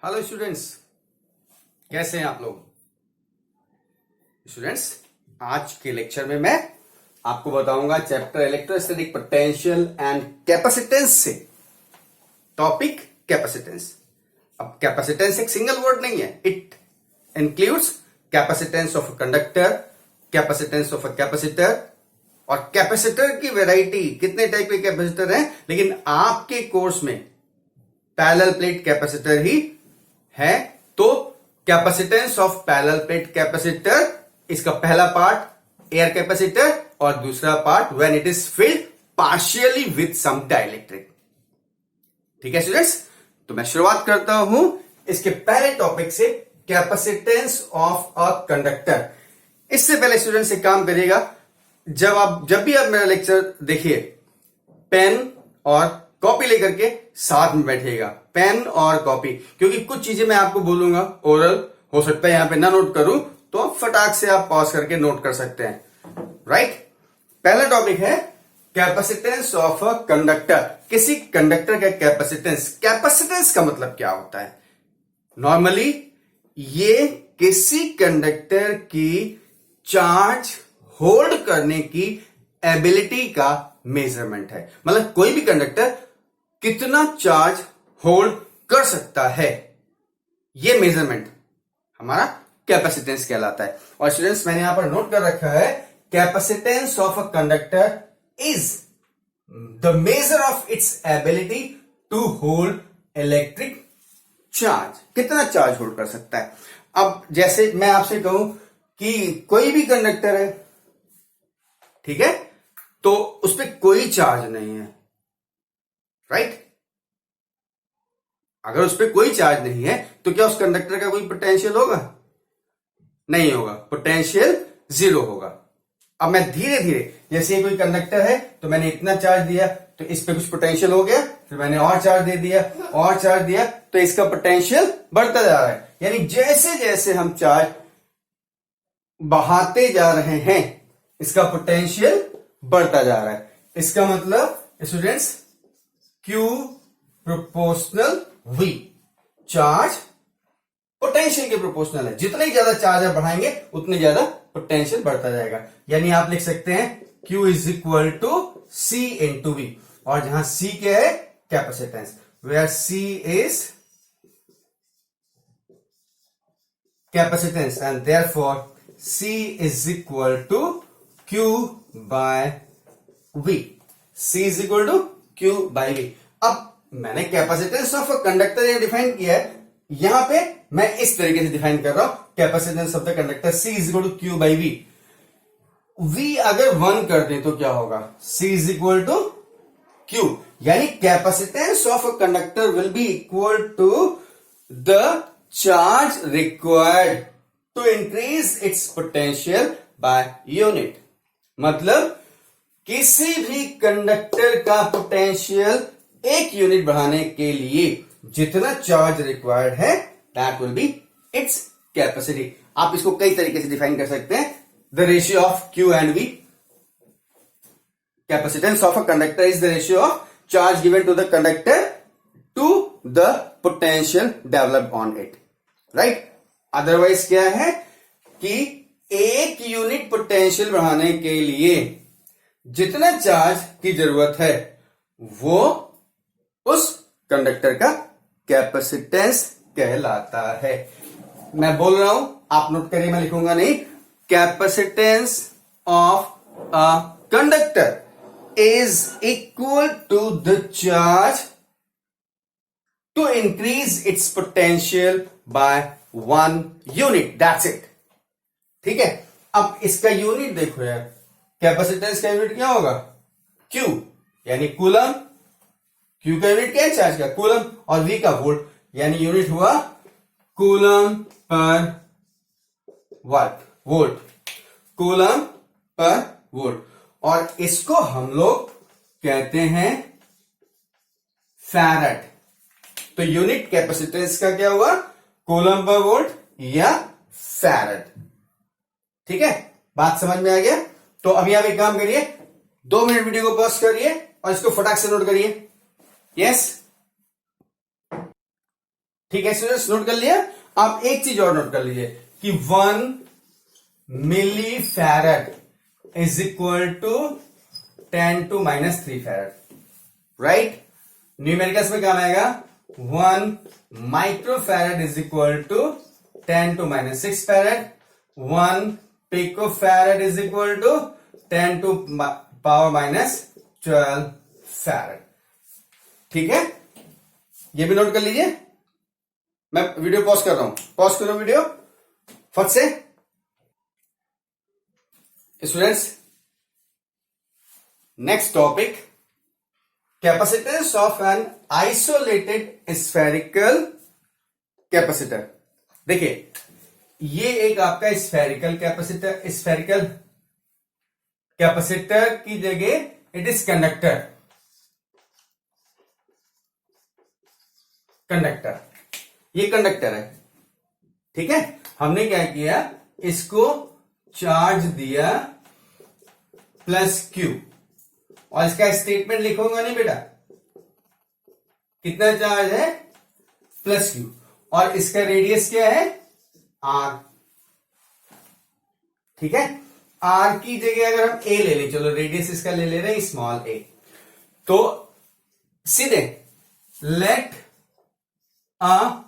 Hello students, कैसे हैं आप लोग। स्टूडेंट्स, आज के लेक्चर में मैं आपको बताऊंगा chapter electrostatic potential and capacitance से टॉपिक कैपेसिटेंस। अब कैपेसिटेंस एक सिंगल वर्ड नहीं है, it includes capacitance of a conductor, capacitance of a capacitor और कैपेसिटर की वैरायटी, कितने टाइप के कैपेसिटर हैं, लेकिन आपके कोर्स में पैरेलल प्लेट कैपेसिटर ही है। तो capacitance of parallel plate capacitor, इसका पहला पार्ट एयर कैपेसिटर और दूसरा part when it is filled partially with some dielectric. ठीक है स्टूडेंट्स, तो मैं शुरुआत करता हूं इसके पहले टॉपिक से, कैपेसिटेंस ऑफ अ कंडक्टर। इससे पहले स्टूडेंट्स एक काम करिएगा, जब भी आप मेरा लेक्चर देखिए, पेन और कॉपी लेकर के साथ में बैठिएगा, पेन और कॉपी, क्योंकि कुछ चीजें मैं आपको बोलूंगा ओरल, हो सकता है यहां पे ना नोट करूं तो आप फटाक से आप पॉज करके नोट कर सकते हैं। राइट, पहला टॉपिक है कैपेसिटेंस ऑफ अ कंडक्टर। किसी कंडक्टर का कैपेसिटेंस, कैपेसिटेंस का मतलब क्या होता है? नॉर्मली ये किसी कंडक्टर की चार्ज होल्ड करने की एबिलिटी का मेजरमेंट है। मतलब कोई भी कंडक्टर कितना चार्ज होल्ड कर सकता है, यह मेजरमेंट हमारा कैपेसिटेंस कहलाता है। और स्टूडेंट्स, मैंने यहां पर नोट कर रखा है, capacitance of a conductor is the measure of its ability to hold electric charge. कितना चार्ज होल्ड कर सकता है। अब जैसे मैं आपसे कहूं कि कोई भी कंडक्टर है, ठीक है, तो उस पर कोई चार्ज नहीं है, राइट। अगर उस पर कोई चार्ज नहीं है तो क्या उस कंडक्टर का कोई पोटेंशियल होगा? नहीं होगा, पोटेंशियल जीरो होगा। अब मैं धीरे धीरे, जैसे ये कोई कंडक्टर है तो मैंने इतना चार्ज दिया तो इस पे कुछ पोटेंशियल हो गया, फिर मैंने और चार्ज दे दिया, और चार्ज दिया, तो इसका पोटेंशियल बढ़ता जा रहा है। यानी जैसे जैसे हम चार्ज बढ़ाते जा रहे हैं, इसका पोटेंशियल बढ़ता जा रहा है। इसका मतलब students, Q proportional V, charge potential के प्रोपोर्शनल है। जितना ही ज्यादा चार्ज आप बढ़ाएंगे उतनी ज्यादा पोटेंशियल बढ़ता जाएगा। यानी आप लिख सकते हैं Q is equal to C into V, और जहां C क्या है? Capacitance, where C is capacitance and therefore C is equal to Q by V। C is equal to Q by V। अब मैंने कैपेसिटेंस ऑफ अ कंडक्टर ये define किया है, यहां पे मैं इस तरीके से डिफाइन कर रहा हूं, capacitance of the conductor C is equal to Q by V। V अगर 1 कर दें तो क्या होगा? C is equal to Q, यानी capacitance of a conductor will be equal to the charge required to increase its potential by unit. मतलब किसी भी कंडक्टर का पोटेंशियल एक यूनिट बढ़ाने के लिए जितना चार्ज रिक्वायर्ड है, that will be its capacity. आप इसको कई तरीके से डिफाइन कर सकते हैं, the ratio of Q and V। Capacitance of a conductor is the ratio of charge given to the conductor to the potential developed on it, right. Otherwise क्या है कि एक यूनिट पोटेंशियल बढ़ाने के लिए जितना चार्ज की जरूरत है वो उस कंडक्टर का कैपेसिटेंस कहलाता है। मैं बोल रहा हूं, आप नोट करिए, मैं लिखूंगा नहीं। Capacitance of a conductor is equal to the charge to increase its potential by 1 unit, that's it. ठीक है, अब इसका यूनिट देखो यार, कैपेसिटेंस का यूनिट क्या होगा? Q, यानी कूलम। Q का यूनिट क्या है? चार्ज का, कूलम, और V का वोल्ट, यानी यूनिट हुआ कूलम पर वाट, वोल्ट, कूलम पर वोल्ट। और इसको हम लोग कहते हैं फैराड। तो यूनिट कैपेसिटेंस का क्या हुआ? कूलम पर वोल्ट या फैराड। ठीक है, बात समझ में आ गया? तो अभी आप एक काम करिए, 2 मिनट वीडियो को पॉज करिए और इसको फटाक से नोट करिए। यस ठीक है स्टूडेंट्स, नोट कर लिया। आप एक चीज और नोट कर लीजिए कि 1 milli farad is equal to 10⁻³ farad, right. Numericals में क्या आएगा, 1 micro farad is equal to 10⁻6 farad, 1 pico farad is equal to 10⁻12 farad. ठीक है, ये भी नोट कर लीजिए। मैं वीडियो पॉज कर रहा हूं, पॉज करो वीडियो फट से। Students, next topic, capacitance of an isolated spherical capacitor. देखिए, ये एक आपका स्फेरिकल कैपेसिटर की जगह इट इज कंडक्टर। ये कंडक्टर है, ठीक है। हमने क्या किया, इसको चार्ज दिया +Q, और इसका स्टेटमेंट लिखूंगा नहीं बेटा, कितना चार्ज है +Q, और इसका रेडियस क्या है R, ठीक है। R की जगह अगर हम A ले लें, चलो रेडियस इसका ले रहे हैं स्मॉल a, तो सीधे let a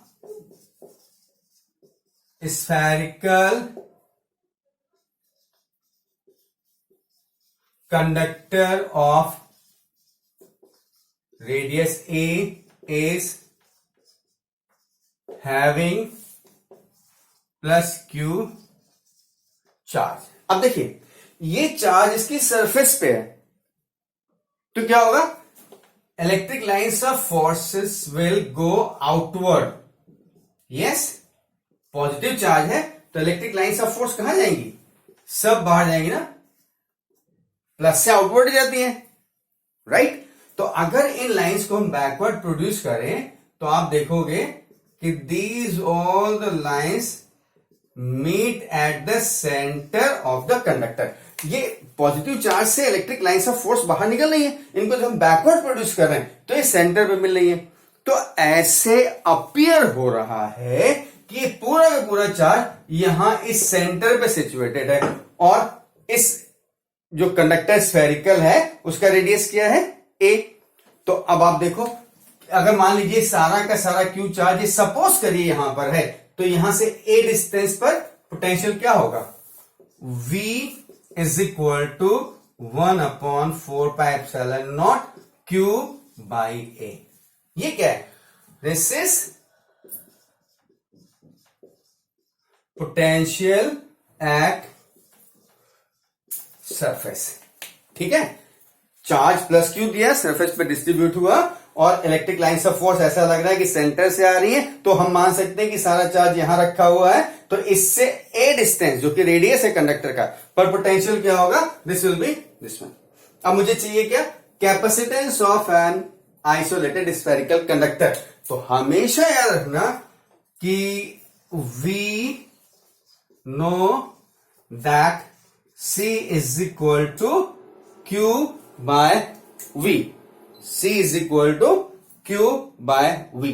spherical conductor of radius a is having +Q charge. अब देखिए, ये चार्ज इसकी सरफेस पे है, तो क्या होगा, electric lines of forces will go outward. Yes, positive charge है तो इलेक्ट्रिक लाइन्स ऑफ फोर्स कहां जाएंगी, सब बाहर जाएंगी ना, प्लस से आउटवर्ड जाती है, राइट। तो अगर इन लाइन्स को हम बैकवर्ड प्रोड्यूस करें तो आप देखोगे कि these all the lines meet at the centre of the conductor. ये पॉजिटिव चार्ज से इलेक्ट्रिक लाइन्स ऑफ फोर्स बाहर निकल रही है, इनको जब हम बैकवर्ड प्रोड्यूस कर रहे हैं तो ये सेंटर पे मिल रही है। तो ऐसे अपीयर हो रहा है कि पूरा का पूरा चार्ज यहां इस सेंटर पे सिचुएटेड है, और इस जो कंडक्टर स्फेरिकल है उसका रेडियस क्या है a। तो अब आप देखो, अगर मान लीजिए सारा का सारा क्यू चार्ज सपोज करिए यहां पर है, तो यहां से a डिस्टेंस पर पोटेंशियल क्या होगा, v is equal to 1/4πε0 q by a। ये क्या है, this is potential at surface, ठीक है। चार्ज +Q दिया, सरफेस पे डिस्ट्रीब्यूट हुआ, और इलेक्ट्रिक लाइन्स ऑफ फोर्स ऐसा लग रहा है कि सेंटर से आ रही है, तो हम मान सकते हैं कि सारा चार्ज यहां रखा हुआ है, तो इससे a डिस्टेंस जो कि रेडियस है कंडक्टर का, पर पोटेंशियल क्या होगा, this will be this one. अब मुझे चाहिए क्या, capacitance of an isolated spherical conductor. तो हमेशा याद रखना कि we know that C is equal to Q by V. C is equal to Q by V.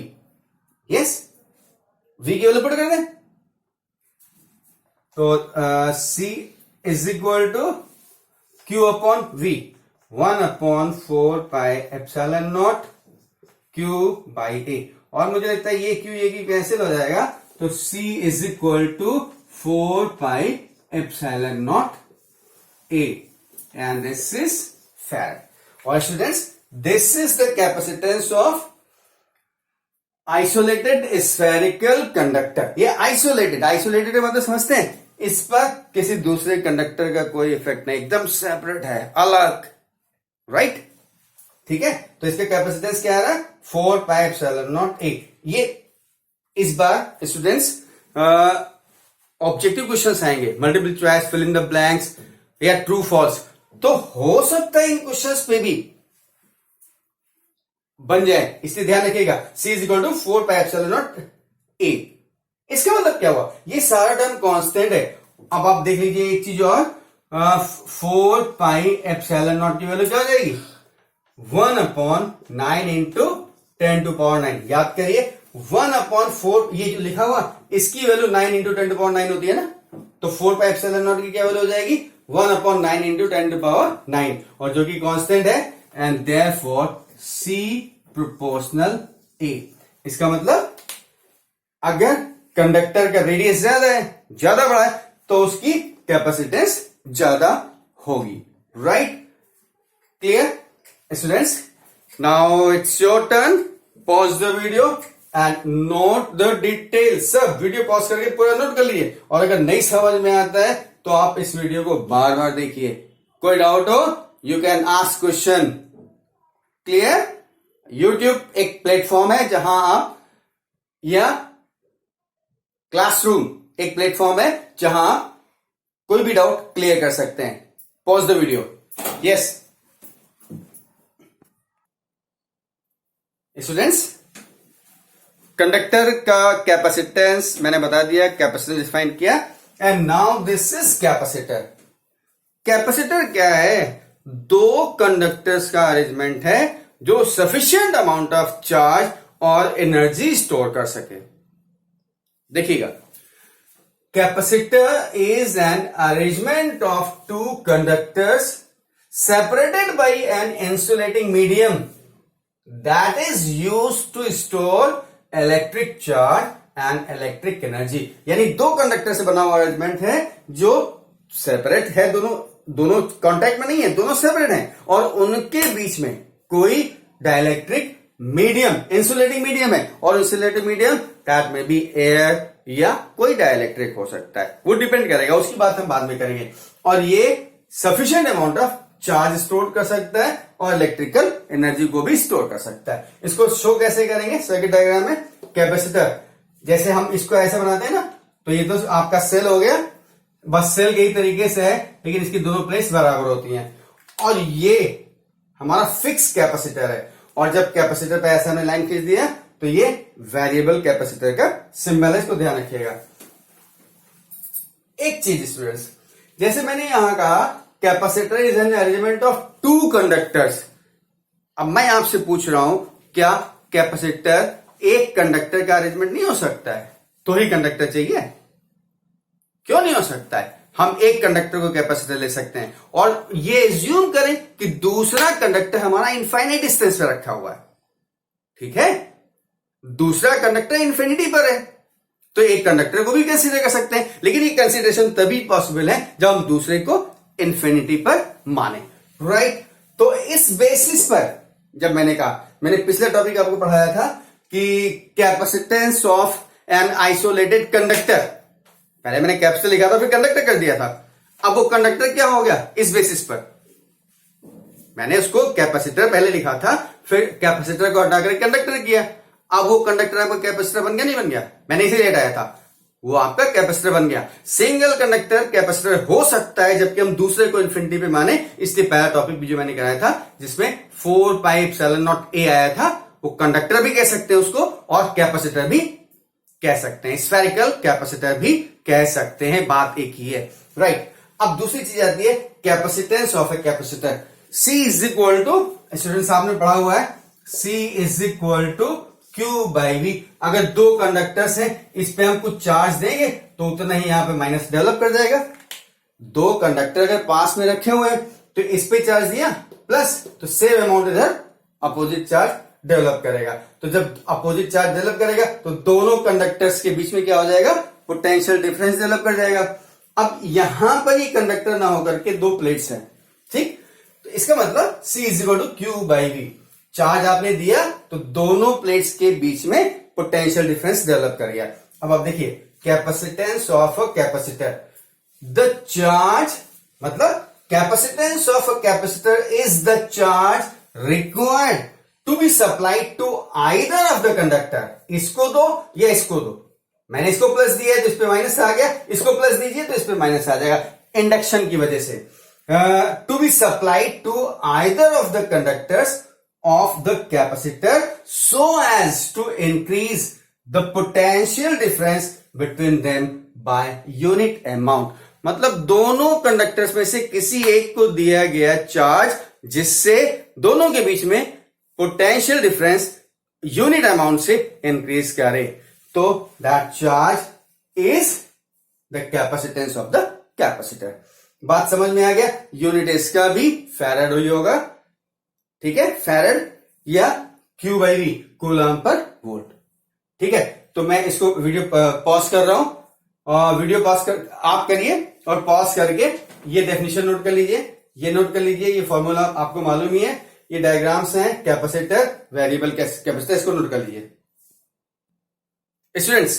Yes? V की वैल्यू पुट कर दें, तो C is equal to Q upon V, 1/4πε0 Q by A। और मुझे लगता है ये Q cancel हो जाएगा, तो C is equal to 4πε0 A, and this is farad. All students, this is the capacitance of isolated spherical conductor। ये isolated का मतलब समझते हैं, इस पर किसी दूसरे कंडक्टर का कोई इफेक्ट नहीं, एकदम सेपरेट है, अलग, राइट, ठीक है। तो इसका कैपेसिटेंस क्या आ रहा है, 4πε0 A। ये इस बार स्टूडेंट्स ऑब्जेक्टिव क्वेश्चंस आएंगे, multiple choice, fill in the blanks या ट्रू फॉल्स, तो हो सकता है इन क्वेश्चंस पे भी बन जाए, इसलिए ध्यान रखिएगा। C is equal to 4πε0 A। इसका मतलब क्या हुआ, ये सारा टर्म कांस्टेंट है। अब आप देख लीजिए एक चीज और, 4πε0 की वैल्यू क्या हो जाएगी, 1/9 × 10⁹। याद करिए, 1/4, ये जो लिखा हुआ इसकी वैल्यू 9 इंटू 10⁹ होती है ना, तो 4πε0 की क्या वैल्यू हो जाएगी 1/9 इंटू 10⁹, और जो कि कांस्टेंट है, and therefore C proportional A। इसका मतलब अगर कंडक्टर का रेडियस ज्यादा बड़ा है तो उसकी कैपेसिटेंस ज्यादा होगी, right? Clear students? Now it's your turn, pause the video and note the details. सब वीडियो पॉज करके पूरा नोट कर लिए, और अगर नहीं समझ में आता है तो आप इस वीडियो को बार बार देखिए। कोई डाउट हो you can ask question. Clear? YouTube एक प्लेटफॉर्म है जहां आप, या क्लासरूम एक प्लेटफॉर्म है जहां आप कोई भी डाउट क्लियर कर सकते हैं। Pause the video. Yes students, conductor का कैपेसिटेंस मैंने बता दिया, कैपेसिटेंस डिफाइन किया, and now this is capacitor. Capacitor क्या है? दो कंडक्टर्स का अरेंजमेंट है जो सफिशिएंट अमाउंट ऑफ चार्ज और एनर्जी स्टोर कर सके। देखिएगा, capacitor is an arrangement of two conductors separated by an insulating medium that is used to store electric charge and electric energy. यानी दो कंडक्टर से बना हुआ अरेंजमेंट है जो सेपरेट है, दोनों कांटेक्ट में नहीं है, दोनों सेपरेट हैं, और उनके बीच में कोई डाइलेक्ट्रिक मीडियम, इंसुलेटिंग मीडियम है, और इंसुलेटिंग मीडियम दैट में बी एयर या कोई डाइलेक्ट्रिक हो सकता है, वो डिपेंड करेगा, उसकी बात हम बाद में करेंगे। और ये sufficient amount of charge store कर सकता है और इलेक्ट्रिकल एनर्जी को भी स्टोर कर सकता है। इसको शो कैसे करेंगे सर्किट डायग्राम में? कैपेसिटर जैसे हम इसको ऐसे बनाते हैं ना, तो ये तो आपका सेल हो गया, बस सेल के ही तरीके से है, लेकिन इसकी दोनों प्लेट्स बराबर होती हैं, और ये हमारा फिक्स कैपेसिटर है। और जब कैपेसिटर पे ऐसे हमने लाइन खींच दिया तो ये वेरिएबल कैपेसिटर का सिंबल है, इसको ध्यान रखिएगा। एक चीज स्टूडेंट्स, जैसे मैंने यहां कहा capacitor is an arrangement of two conductors. अब मैं आपसे पूछ रहा हूं, क्या कैपेसिटर एक कंडक्टर का अरेंजमेंट नहीं हो सकता है? तो ही कंडक्टर चाहिए? क्यों नहीं हो सकता है? हम एक कंडक्टर को कैपेसिटर ले सकते हैं, और ये एज्यूम करें कि दूसरा कंडक्टर हमारा इनफाइनाइट डिस्टेंस पे रखा हुआ है, ठीक है? दूसरा कंडक्टर इन्फिनिटी पर है, तो एक कंडक्टर को भी कंसीडर कर सकते हैं, लेकिन ये कंसीडरेशन तभी पॉसिबल है जब हम दूसरे को इन्फिनिटी पर माने, राइट? तो इस बेसिस पर, जब मैंने पिछले टॉपिक आपको पढ़ाया था कि capacitance of an isolated conductor, पहले मैंने कैपेसिटर लिखा था फिर कंडक्टर कर दिया था, अब वो कंडक्टर क्या हो गया इस बेसिस पर? मैंने उसको कैपेसिटर पहले लिखा था, फिर कैपेसिटर को हटाकर कंडक्टर किया, अब वो कंडक्टर आपका कैपेसिटर बन गया नहीं बन गया? मैंने इसे हटाया था, वो आपका कैपेसिटर बन गया। सिंगल कंडक्टर कैपेसिटर हो सकता है जबकि हम दूसरे को इन्फिनिटी पे माने। इसलिए पहला टॉपिक भी जो मैंने कराया था जिसमें 4πε0A आया था, वो कंडक्टर भी कह सकते हैं उसको, और कैपेसिटर भी कह सकते हैं, स्फेरिकल कैपेसिटर भी कह सकते हैं, बात एक ही है, राइट? अब दूसरी चीज आती है capacitance of a capacitor. C is equal to, students आपने पढ़ा हुआ है, C is equal to Q/V। अगर दो कंडक्टर्स हैं, इस पे हम कुछ चार्ज देंगे तो उतना ही यहां पे माइनस डेवलप कर जाएगा। दो कंडक्टर अगर पास में रखे हुए हैं तो इस पे चार्ज दिया प्लस, तो सेम अमाउंट इधर अपोजिट चार्ज डेवलप करेगा। तो जब अपोजिट चार्ज डेवलप करेगा तो दोनों कंडक्टर्स के बीच में क्या हो जाएगा? पोटेंशियल डिफरेंस डेवलप कर जाएगा। अब यहां पर ये कंडक्टर ना होकर के दो प्लेट्स हैं, ठीक? तो इसका मतलब C is equal to Q/V। Charge आपने दिया तो दोनों प्लेट्स के बीच में पोटेंशियल डिफरेंस डेवलप कर गया। अब आप देखिए capacitance of a capacitor, the charge मतलब capacitance of a capacitor is the charge required to be supplied to either of the conductor. इसको दो या इसको दो, मैंने इसको प्लस दिया तो इस पे माइनस आ गया, इसको प्लस दीजिए तो इस पे माइनस आ जाएगा इंडक्शन की वजह से। To be supplied to either of the conductors of the capacitor so as to increase the potential difference between them by unit amount। मतलब दोनों कंडक्टर्स में से किसी एक को दिया गया चार्ज जिससे दोनों के बीच में पोटेंशियल डिफरेंस यूनिट अमाउंट से इंक्रीज करे तो that charge is the capacitance of the capacitor. बात समझ में आ गया? यूनिट इसका भी फैराड ही होगा, ठीक है, फैराड या Q by V, coulomb per volt. ठीक है, तो मैं इसको वीडियो पॉज कर रहा हूं, वीडियो पॉज कर आप करिए और पॉज करके ये डेफिनेशन नोट कर लीजिए, ये नोट कर लीजिए, ये फॉर्मूला आपको मालूम ही है, ये डायग्राम्स हैं कैपेसिटर वेरिएबल कैपेसिटर, इसको नोट कर लीजिए। स्टूडेंट्स,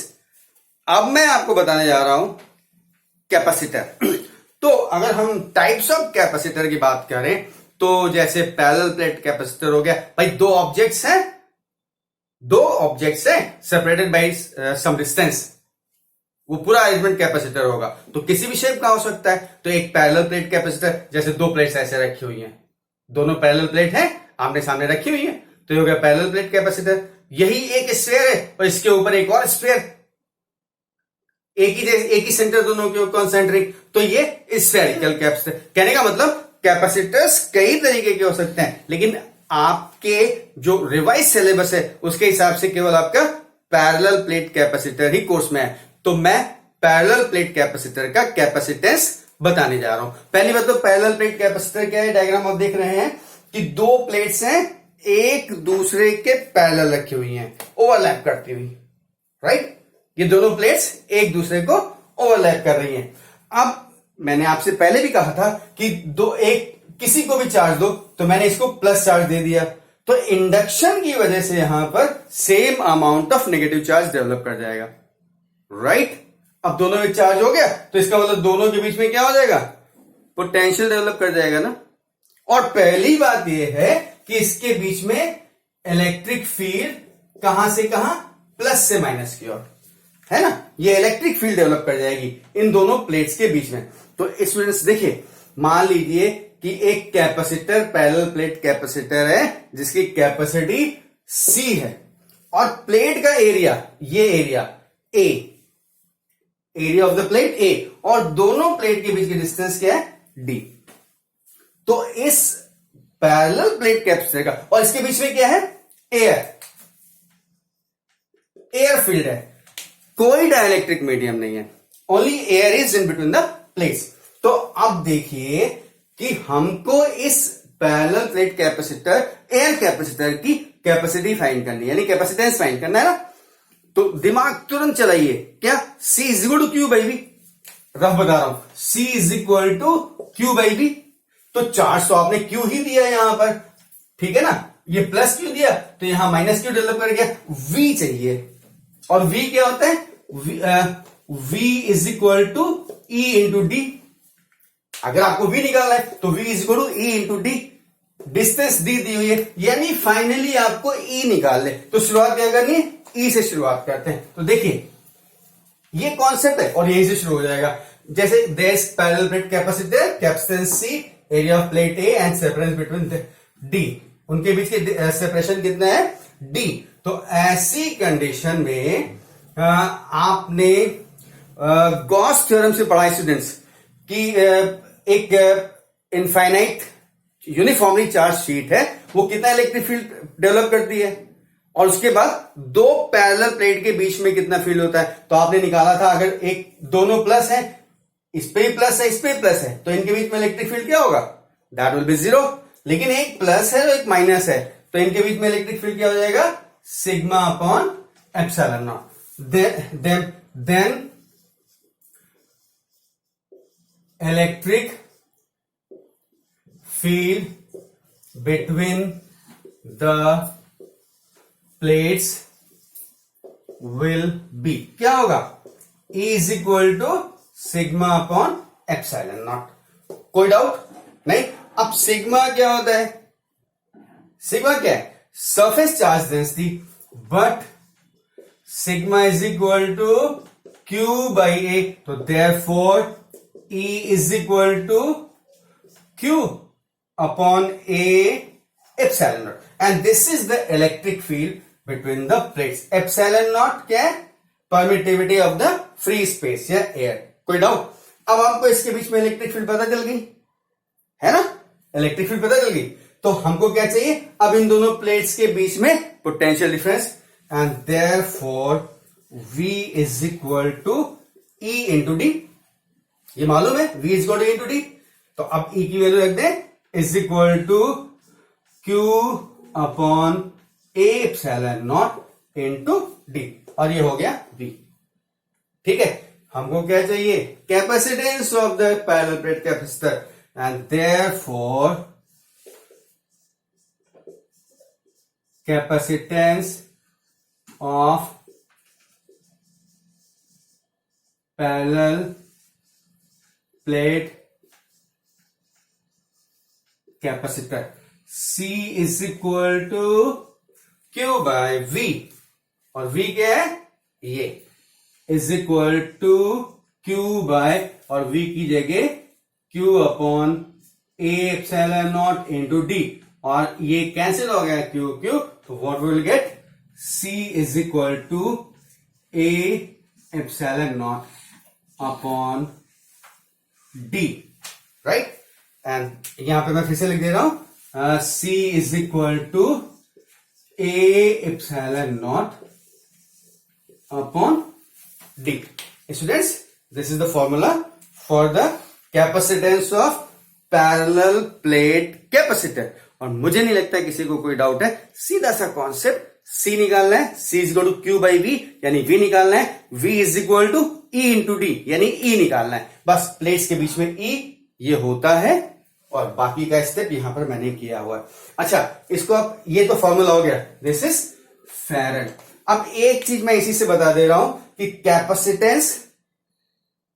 अब मैं आपको बताने जा रहा हूं कैपेसिटर। तो अगर हम टाइप्स ऑफ कैपेसिटर की बात करें तो जैसे पैरेलल प्लेट कैपेसिटर हो गया, भाई दो ऑब्जेक्ट्स हैं सेपरेटेड बाय सम डिस्टेंस, वो पूरा अरेंजमेंट कैपेसिटर होगा। तो किसी भी शेप का हो सकता है। तो एक पैरेलल प्लेट कैपेसिटर, जैसे दो प्लेट्स ऐसे रखी हुई हैं, दोनों पैरेलल प्लेट हैं, आमने सामने रखी हुई है, तो ये हो गया पैरेलल प्लेट कैपेसिटर। यही एक स्फीयर है और इसके ऊपर एक और स्फीयर, एक ही सेंटर दोनों के कॉन्सेंट्रिक, तो ये स्फेरिकल कैपेसिटर। कहने का मतलब कैपेसिटर्स कई तरीके के हो सकते हैं, लेकिन आपके जो रिवाइज सिलेबस है उसके हिसाब से केवल आपका पैरेलल प्लेट कैपेसिटर ही कोर्स में है। तो मैं पैरेलल प्लेट कैपेसिटर का कैपेसिटेंस बताने जा रहा हूं। पहली बात तो पैरेलल प्लेट कैपेसिटर क्या है, डायग्राम आप देख रहे हैं कि दो प्लेट्स हैं एक दूसरे के पैरेलल रखी हुई हैं, ओवरलैप करती हुई, राइट। ये दोनों प्लेट्स एक दूसरे को ओवरलैप कर रही हैं। अब मैंने आपसे पहले भी कहा था कि किसी को भी चार्ज दो, तो मैंने इसको प्लस चार्ज दे दिया, तो इंडक्शन की वजह से यहां पर same amount of negative charge develop कर जाएगा, राइट। अब दोनों में चार्ज हो गया तो इसका मतलब दोनों के बीच में क्या हो जाएगा, पोटेंशियल डेवलप कर जाएगा ना। और पहली बात यह है कि इसके बीच में इलेक्ट्रिक फील्ड कहां से कहां, प्लस से माइनस की ओर, है ना। ये इलेक्ट्रिक फील्ड डेवलप कर जाएगी इन दोनों प्लेट्स के बीच में। तो स्टूडेंट्स देखिए, मान लीजिए कि एक कैपेसिटर पैरेलल प्लेट कैपेसिटर है जिसकी कैपेसिटी C है और प्लेट का एरिया, ये area A, area of the plate A, और दोनों प्लेट के बीच की डिस्टेंस क्या है, D। तो इस पैरेलल प्लेट कैपेसिटर का, और इसके बीच में क्या है, एयर फील्ड है, कोई डाइलेक्ट्रिक मीडियम नहीं है, only air is in between the plates. तो अब देखिए कि हमको इस parallel plate capacitor, air capacitor की कैपेसिटी फाइंड करनी है, यानी कैपेसिटेंस फाइंड करना है ना। तो दिमाग तुरंत चलाइए, क्या C is equal to Q by V, rough बता रहा हूं, C is equal to Q by V. तो चार्ज तो आपने Q ही दिया है यहां पर, ठीक है ना, ये प्लस Q दिया तो यहां माइनस Q डेवलप कर गया, V चाहिए, और V क्या होता है, V is equal to E into D. अगर आपको V निकालना है तो V is equal to E into D, distance दी हुई है, यानी फाइनली आपको E निकाल ले। तो शुरुआत क्या करनी है, E से शुरुआत करते हैं। तो देखिए ये कॉन्सेप्ट है और यहीं से शुरू हो जाएगा। जैसे there is parallel plate capacitor, capacitance C, area of plate A and separation between D, उनके बीच की सेपरेशन कितना है, D। तो ऐसी कंडीशन में आपने गॉस थ्योरम से पढ़ा स्टूडेंट्स कि एक इनफाइनाइट यूनिफॉर्मली चार्ज शीट है, वो कितना इलेक्ट्रिक फील्ड डेवलप करती है, और उसके बाद दो पैरेलल प्लेट के बीच में कितना फील्ड होता है। तो आपने निकाला था, अगर एक दोनों प्लस है, इस पे प्लस है, इस पे प्लस है, तो इनके बीच में इलेक्ट्रिक फील्ड क्या होगा, दैट विल बी जीरो। लेकिन एक प्लस है और एक माइनस है, तो इनके बीच में इलेक्ट्रिक फील्ड क्या हो जाएगा, sigma upon epsilon nought. Then electric field between the plates will be, क्या होगा, E is equal to sigma upon epsilon nought. कोई डाउट नहीं। अब सिग्मा क्या होता है, सिग्मा क्या है, surface charge density, but sigma is equal to Q by A, तो therefore E is equal to Q upon A epsilon nought, and this is the electric field between the plates. Epsilon not क्या है, permittivity of the free space या air. कोई doubt. अब आपको इसके बीच में electric field पता चल गई है ना, इलेक्ट्रिक फील्ड पता चल गई। तो हमको क्या चाहिए, अब इन दोनों प्लेट्स के बीच में potential difference, and therefore V is equal to E into D. ये मालूम है V is equal to into D, तो अब E की वैल्यू रख दें, is equal to Q upon A epsilon nought into D, और ये हो गया V। ठीक है, हमको क्या चाहिए, capacitance of the parallel plate capacitor, and therefore capacitance of parallel plate capacitor C is equal to Q by V, और V क्या है, ये is equal to Q by, और V की जगह Q upon A epsilon nought into D, और ये cancel हो गया Q Q, तो what will get, C is equal to A epsilon not upon D, right. And यहां पे मैं फिर से लिख दे रहा हूं, C is equal to A epsilon not upon D. Students, this is the formula for the capacitance of parallel plate capacitor, और मुझे नहीं लगता किसी को कोई डाउट है, सीधा सा कॉन्सेप्ट, C निकालना है, C is equal to Q by V, यानी V निकालना है, V is equal to E into D, यानी E निकालना है, बस प्लेट्स के बीच में E ये होता है, और बाकी का स्टेप यहां पर मैंने किया हुआ है। अच्छा, इसको अब, ये तो फॉर्मूला हो गया, दिस इज फैराड। अब एक चीज मैं इसी से बता दे रहा हूं कि capacitance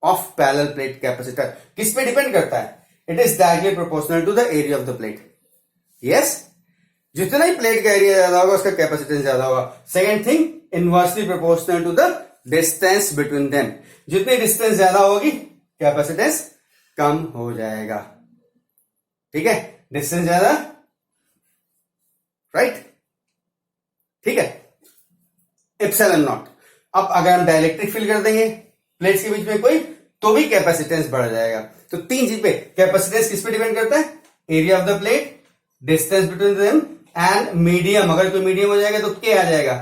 of parallel plate capacitor किस पे डिपेंड करता है, it is directly proportional to the area of the plate. Yes, जितना ही प्लेट का एरिया ज्यादा होगा उसका कैपेसिटेंस ज्यादा होगा। Second thing, inversely proportional to the distance between them, जितनी डिस्टेंस ज्यादा होगी कैपेसिटेंस कम हो जाएगा। ठीक है, डिस्टेंस ज्यादा, राइट, ठीक है, एप्सिलॉन नॉट। अब अगर हम डाइलेक्ट्रिक फील कर देंगे प्लेट्स के बीच में कोई, तो भी कैपेसिटेंस बढ़ जाएगा। तो तीन चीज पे कैपेसिटेंस किस पे डिपेंड करता है, area of the plate, distance between them, and medium. अगर कोई मीडियम हो जाएगा तो क्या आ जाएगा,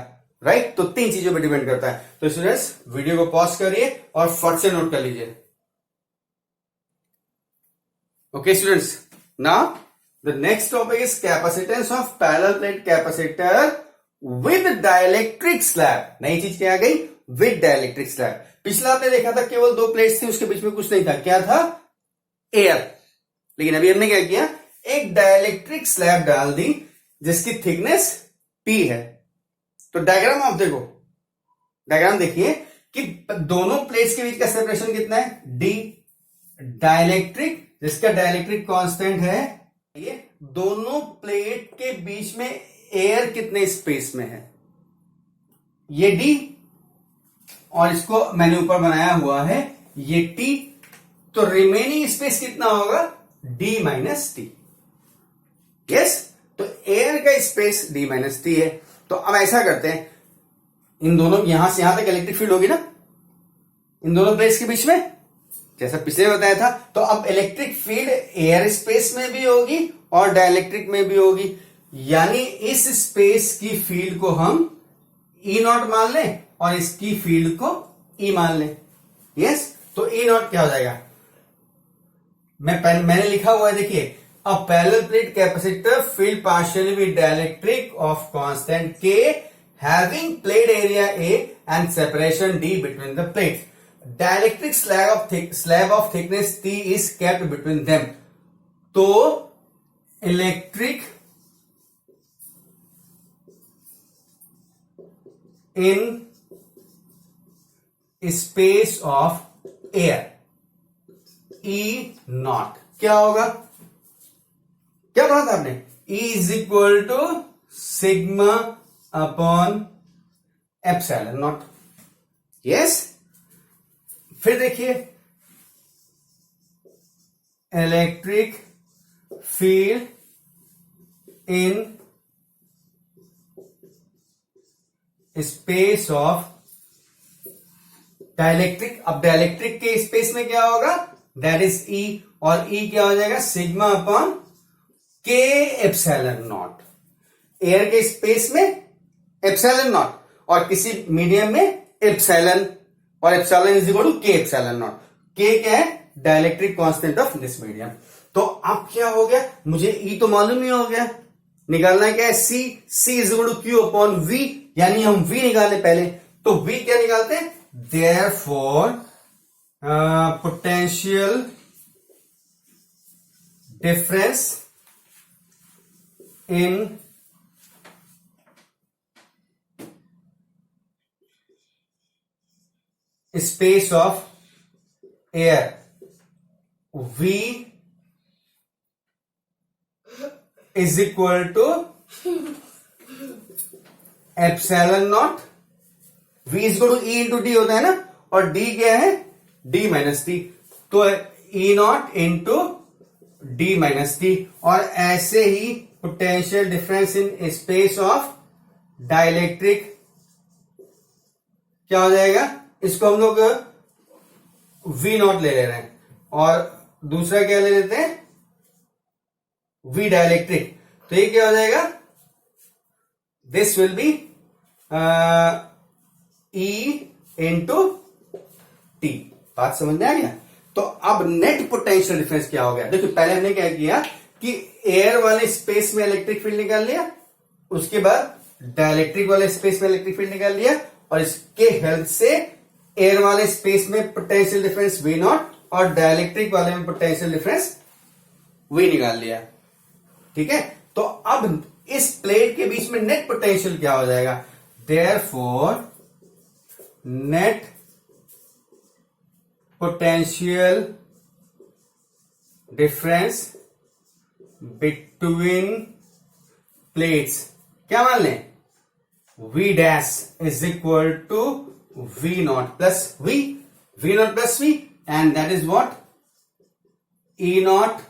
राइट। तो तीन चीजों पे डिपेंड करता है। तो स्टूडेंट्स, वीडियो को पॉज करिए और फट से नोट कर लीजिए। Okay students, now the next topic is capacitance of parallel plate capacitor with dielectric slab. नई चीज क्या आ गई, विद डाइलेक्ट्रिक स्लैब। पिछला आपने देखा था केवल दो प्लेट्स थी, उसके बीच में कुछ नहीं था, क्या था, एयर। लेकिन अभी हमने क्या किया, एक डाइलेक्ट्रिक स्लैब डाल दी जिसकी थिकनेस P है। तो डायग्राम आप देखो, डायग्राम देखिए कि दोनों प्लेट्स के बीच का सेपरेशन कितना है, D। डाइलेक्ट्रिक, जिसका डाइलेक्ट्रिक कांस्टेंट है, ये दोनों प्लेट के बीच में एयर कितने स्पेस में है, ये D, और इसको मैंने ऊपर बनाया हुआ है ये T। तो रिमेनिंग स्पेस कितना होगा, D माइनस T। यस, तो एयर का स्पेस D माइनस T है। तो अब ऐसा करते हैं, इन दोनों, यहां से यहां तक इलेक्ट्रिक फील्ड होगी ना इन दोनों प्लेट्स के बीच में, जैसा पिछले बताया था। तो अब इलेक्ट्रिक फील्ड एयर स्पेस में भी होगी और डाइलेक्ट्रिक में भी होगी, यानी इस स्पेस की फील्ड को हम E नॉट मान लें और इसकी फील्ड को E मान लें। यस, तो E नॉट क्या हो जाएगा, मैंने लिखा हुआ है, देखिए, a parallel plate capacitor filled partially with dielectric of constant K having plate area A and separation D between the plates. Dielectric slab of thickness T is kept between them. तो electric in space of air, E naught क्या होगा, क्या पढ़ा था आपने, E is equal to sigma upon epsilon naught. Yes, फिर देखिए, electric field in space of dielectric. अब डाइलेक्ट्रिक के स्पेस में क्या होगा, दैट इज E, और E क्या हो जाएगा, सिग्मा अपॉन के एप्सिलॉन नॉट, एयर के स्पेस में एप्सिलॉन नॉट और किसी मीडियम में एप्सिलॉन, और एप्सिलॉन इज इक्वल टू के एप्सिलॉन नॉट। के क्या है? Dielectric constant of this medium. तो अब क्या हो गया, मुझे ई तो मालूम ही हो गया, निकालना है क्या है? C. C is equal to Q upon V, यानी हम वी निकाले पहले, तो वी क्या निकालते हैं? Therefore potential difference in space of air, V is equal to epsilon naught, V is equal to E into D होता है ना, और D क्या है? D माइनस टी, तो E naught into D minus T. और ऐसे ही potential difference in space of dielectric क्या हो जाएगा? इसको हम लोग V नॉट ले रहे हैं, और दूसरा क्या ले लेते हैं? V dielectric. तो ये क्या हो जाएगा? This will B E into T. बात समझ में आ गया? तो अब नेट पोटेंशियल डिफरेंस क्या हो गया? देखो पहले हमने क्या किया कि एयर वाले स्पेस में इलेक्ट्रिक फील्ड निकाल लिया, उसके बाद डाइलेक्ट्रिक वाले स्पेस में इलेक्ट्रिक फील्ड निकाल लिया, और इसके हेल्प से एयर वाले स्पेस में पोटेंशियल डिफरेंस V नॉट और डाइलेक्ट्रिक वाले में पोटेंशियल डिफरेंस V निकाल लिया। ठीक है, तो अब इस प्लेट के बीच में नेट पोटेंशियल क्या हो जाएगा? Therefore net potential difference between plates क्या मान लें? V dash is equal to V nought plus V nought plus V, and that is what? E naught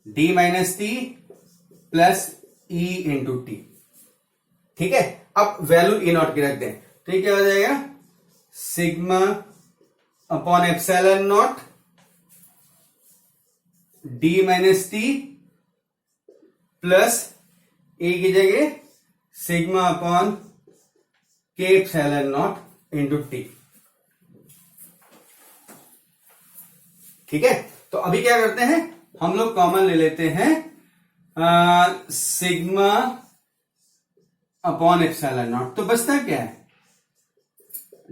D minus T plus E into T। ठीक है, अब value E not की रख दें, तो ये क्या हो जाएगा? Sigma upon epsilon not D minus T plus E की जगह सिग्मा अपॉन के एप्सिलॉन नॉट इंटू टी। ठीक है, तो अभी क्या करते हैं, हम लोग कॉमन ले लेते हैं सिग्मा अपॉन एप्सिलॉन नॉट, तो बचता क्या है?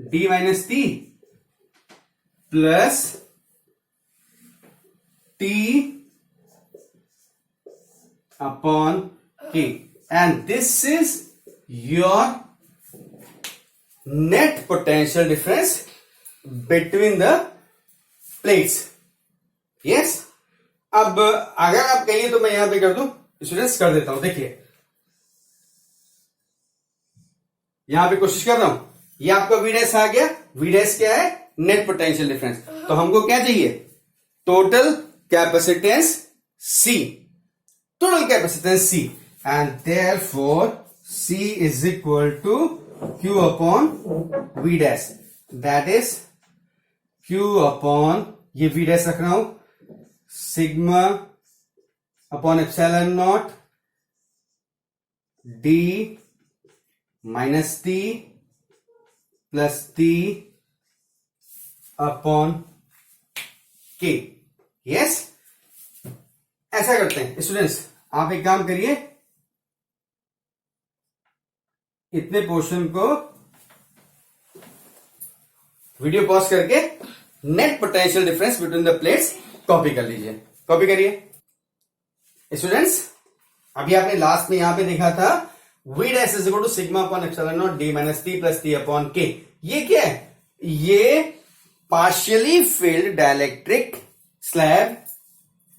D minus T plus T upon K, and this is your net potential difference between the plates. Yes, अब अगर आप कहिए तो मैं यहां पे कर दूं, स्टूडेंट्स कर देता हूं। देखिए यहां पे कोशिश कर रहा हूं, ये आपका वी डैश आ गया। वी डैश क्या है? Net potential difference. तो हमको क्या चाहिए? Total capacitance C, total capacitance C, and therefore C is equal to Q upon V dash, that is Q upon, ये वी डैश रख रहा हूं, sigma upon epsilon nought D minus T plus T upon K. Yes, ऐसा करते हैं students, आप एक काम करिए, इतने पोर्शन को वीडियो पॉज करके net potential difference between the plates copy कर लीजिए। कॉपी करिए स्टूडेंट्स। अभी आपने लास्ट में यहां पे देखा था V dash is equal to sigma upon epsilon nought D minus T plus T upon K. ये क्या है? ये पार्शियली फिल्ड डाइलेक्ट्रिक स्लैब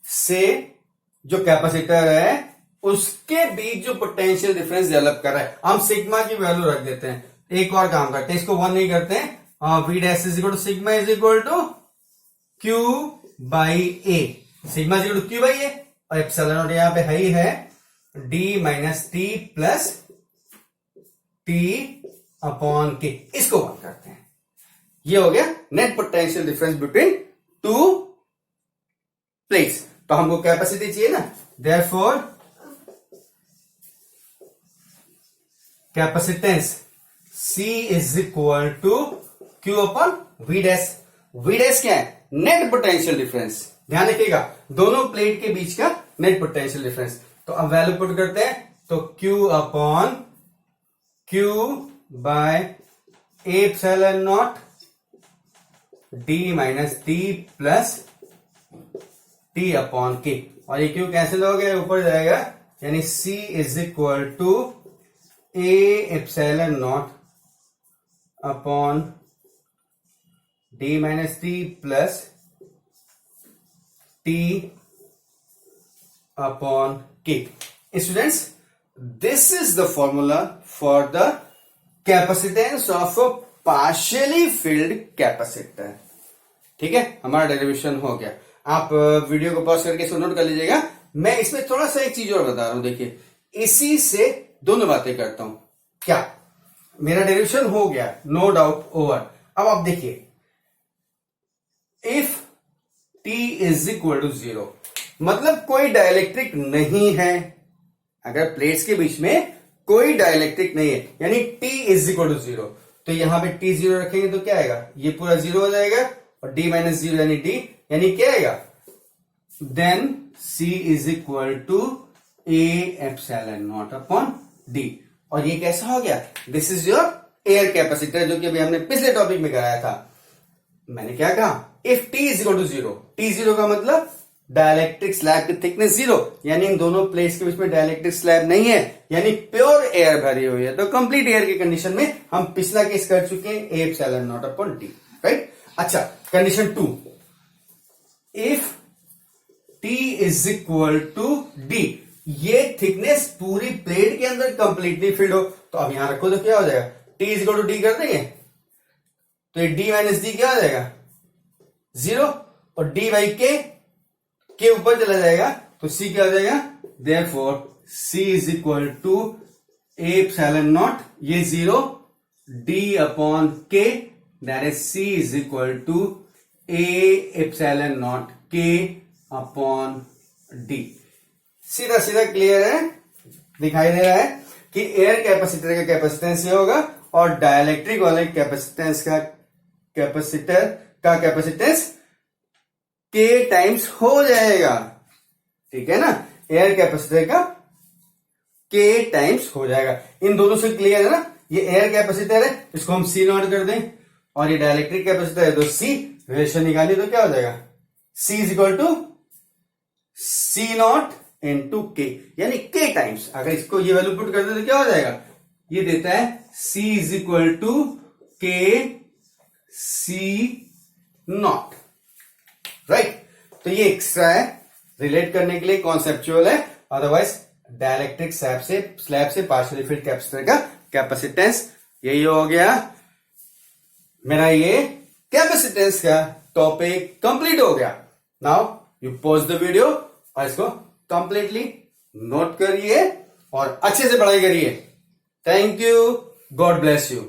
से जो कैपेसिटर है उसके बीच जो पोटेंशियल डिफरेंस डेवलप कर रहा है, हम सिग्मा की वैल्यू रख देते हैं। एक और काम करते हैं, इसको 1 नहीं करते हैं, V dash is equal to sigma is equal to Q by A, sigma is equal to Q by A, और एप्सिलॉन नॉट यहां पे ही है D minus T plus T upon K. इसको 1 करते हैं, ये हो गया net potential difference between two plates. तो हमको कैपेसिटी चाहिए ना, therefore capacitance C is equal to Q upon V dash. V dash क्या है? Net potential difference. ध्यान रखिएगा, दोनों प्लेट के बीच का नेट पोटेंशियल डिफरेंस। तो अब वैल्यू पुट करते हैं, तो Q upon Q by epsilon not D minus D plus T upon K, और ये Q कैंसिल हो गया, ऊपर जाएगा, यानी C is equal to A epsilon not upon D minus D plus T upon K। Students, this is the formula for the capacitance of a partially filled capacitor. ठीक है, हमारा डेरिवेशन हो गया। आप वीडियो को पॉज करके इसको note कर लीजिएगा। मैं इसमें थोड़ा सा एक चीज और बता रहा हूं, देखिए, इसी से दोनों बातें करता हूं। क्या? मेरा डेरिवेशन हो गया, नो डाउट ओवर। अब आप देखिए, if T is equal to 0, मतलब कोई डाइलेक्ट्रिक नहीं है। अगर प्लेट्स के बीच में कोई डाइलेक्ट्रिक नहीं है, यानी T इज इक्वल टू 0, तो यहां पे T 0 रखेंगे तो क्या आएगा? ये पूरा 0 हो जाएगा, और D माइनस 0 यानी D, यानी क्या आएगा? Then C is equal to A epsilon not upon D। और ये कैसा हो गया? This is your air capacitor, जो कि अभी हमने पिछले टॉपिक में कराया था। मैंने क्या कहा? If T is equal to 0, T 0 का मतलब डाइलेक्ट्रिक स्लैब की थिकनेस 0, यानी इन दोनों प्लेट्स के बीच में डाइलेक्ट्रिक स्लैब नहीं है, यानी प्योर एयर भरी हुई है। तो कंप्लीट एयर की कंडीशन में हम पिछला केस कर चुके हैं, A epsilon not upon D, right. अच्छा, condition 2, if T is equal to D, ये थिकनेस पूरी प्लेट के अंदर कंप्लीटली फिल्ड हो, तो अब यहां रखो तो क्या हो जाएगा? T is equal to D कर देंगे, तो ये D माइनस D क्या हो जाएगा? 0, और D बाई के ऊपर चला जाएगा, तो C क्या हो जाएगा? Therefore C is equal to A epsilon nought, ये 0, D upon K, that is C is equal to A epsilon nought K upon D। सीधा सीधा क्लियर है, दिखाई दे रहा है कि एयर कैपेसिटर का कैपेसिटेंस ये होगा, और डाइलेक्ट्रिक वाले कैपेसिटेंस का कैपेसिटेंस K टाइम्स हो जाएगा। ठीक है ना, एयर कैपेसिटर का K टाइम्स हो जाएगा। इन दोनों से क्लियर है ना? ये एयर कैपेसिटर है, इसको हम C नॉट कर दें, और ये डाइलेक्ट्रिक कैपेसिटर है, तो C रिलेशन निकाली तो क्या हो जाएगा? C is equal to C nought into K, यानी K टाइम्स। अगर इसको ये वैल्यू पुट कर दे तो क्या हो जाएगा? ये देता है C is equal to K C nought, right. तो ये एक्स्ट्रा है, रिलेट करने के लिए, कॉन्सेप्चुअल है। अदरवाइज डाइलेक्ट्रिक स्लैब से पार्शियली फिल्ड कैपेसिटर का कैपेसिटेंस यही हो गया। मेरा ये कैपेसिटेंस का टॉपिक कंप्लीट हो गया। Now you pause the video और इसको कंप्लीटली नोट करिए और अच्छे से पढ़ाई करिए। Thank you, God bless you.